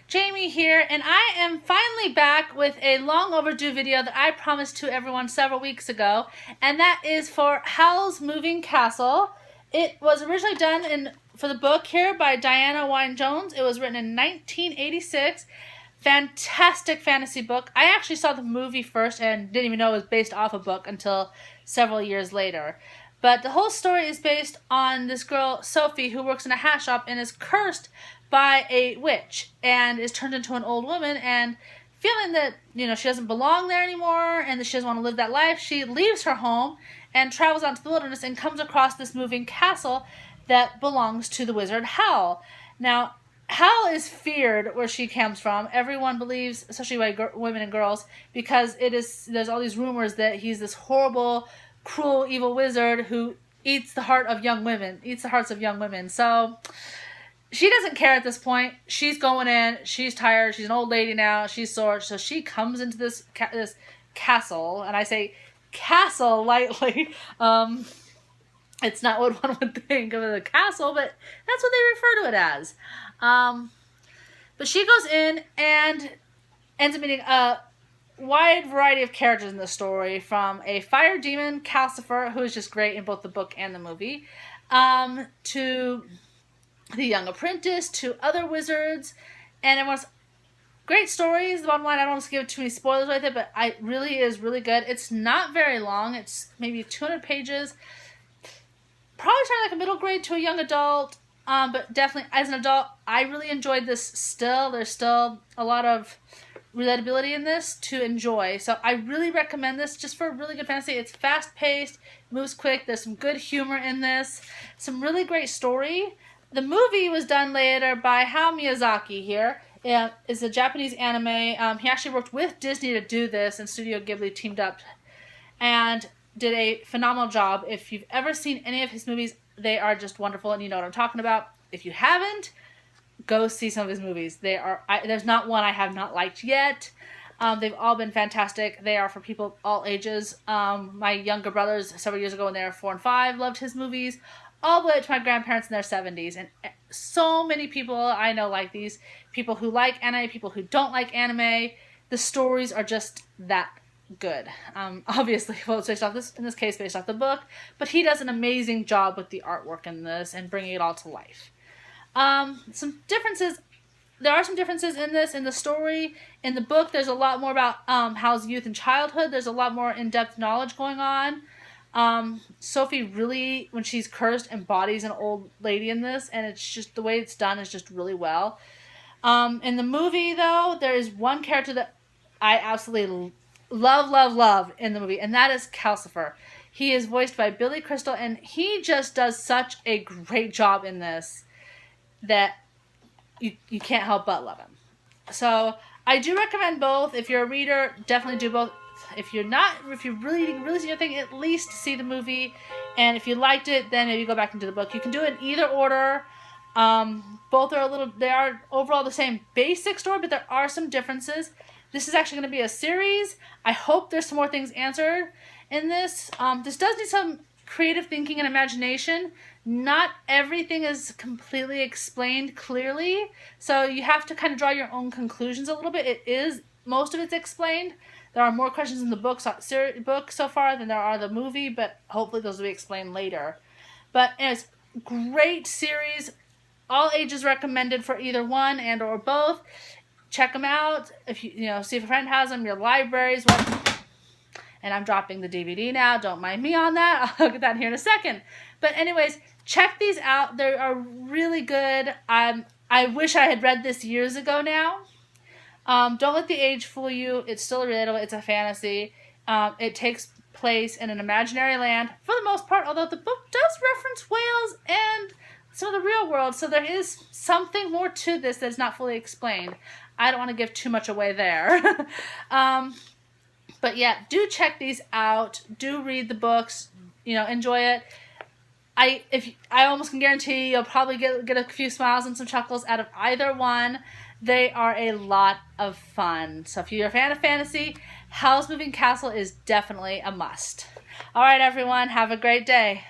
Jamie here, and I am finally back with a long overdue video that I promised to everyone several weeks ago, and that is for Howl's Moving Castle. It was originally done for the book here by Diana Wynne Jones. It was written in 1986. Fantastic fantasy book. I actually saw the movie first and didn't even know it was based off a book until several years later. But the whole story is based on this girl, Sophie, who works in a hat shop and is cursed by a witch and is turned into an old woman, and feeling that, she doesn't belong there anymore and that she doesn't want to live that life, she leaves her home and travels out to the wilderness and comes across this moving castle that belongs to the wizard Howl. Now, Howl is feared where she comes from. Everyone believes, especially by women and girls, because there's all these rumors that he's this horrible, cruel, evil wizard who eats the hearts of young women. So she doesn't care at this point. She's going in. She's tired. She's an old lady now. She's sore. So she comes into this castle, and I say castle lightly. It's not what one would think of as a castle, but that's what they refer to it as. But she goes in and ends up meeting a wide variety of characters in the story, from a fire demon, Calcifer, who is just great in both the book and the movie, to the young apprentice, to other wizards, and everyone's great stories. The bottom line, I don't want to give too many spoilers with it, but it really is really good. It's not very long. It's maybe 200 pages. Probably trying like a middle grade to a young adult, but definitely as an adult, I really enjoyed this still. There's still a lot of relatability in this to enjoy. So I really recommend this just for a really good fantasy. It's fast-paced, moves quick, there's some good humor in this, some really great story. The movie was done later by Hayao Miyazaki here. It's a Japanese anime. He actually worked with Disney to do this, and Studio Ghibli teamed up and did a phenomenal job. If you've ever seen any of his movies, they are just wonderful, and you know what I'm talking about. If you haven't, go see some of his movies. There's not one I have not liked yet. They've all been fantastic. They are for people all ages. My younger brothers, several years ago when they were 4 and 5, loved his movies, all the way to my grandparents in their 70s. And so many people I know like these. People who like anime, people who don't like anime. The stories are just that good. Obviously, well, it's in this case, based off the book, but he does an amazing job with the artwork in this and bringing it all to life. Some differences. There are some differences in this, in the story. In the book, there's a lot more about Hal's youth and childhood. There's a lot more in-depth knowledge going on. Sophie really, when she's cursed, embodies an old lady in this, and it's just, the way it's done is just really well. In the movie, though, there is one character that I absolutely love in the movie, and that is Calcifer. He is voiced by Billy Crystal, and he just does such a great job in this that you can't help but love him. So I do recommend both. If you're a reader, definitely do both. If you're really see your thing, at least see the movie. And if you liked it, then maybe go back into the book. You can do it in either order. Both are they are overall the same basic story, but there are some differences. This is actually going to be a series. I hope there's some more things answered in this. This does need some creative thinking and imagination. Not everything is completely explained clearly, so you have to kind of draw your own conclusions a little bit. Most of it's explained. There are more questions in the book so far than there are the movie, but hopefully those will be explained later. But anyways, great series. All ages recommended for either one and or both. Check them out. If you see if a friend has them, your libraries. And I'm dropping the DVD now. Don't mind me on that. I'll get that here in a second. But anyways, check these out. They are really good. I wish I had read this years ago now. Don't let the age fool you. It's still relatable. It's a fantasy. It takes place in an imaginary land for the most part, although the book does reference whales and some of the real world. So there is something more to this that's not fully explained. I don't want to give too much away there. But yeah, do check these out. Do read the books. Enjoy it. I almost can guarantee you'll probably get a few smiles and some chuckles out of either one. They are a lot of fun. So if you're a fan of fantasy, Howl's Moving Castle is definitely a must. All right, everyone. Have a great day.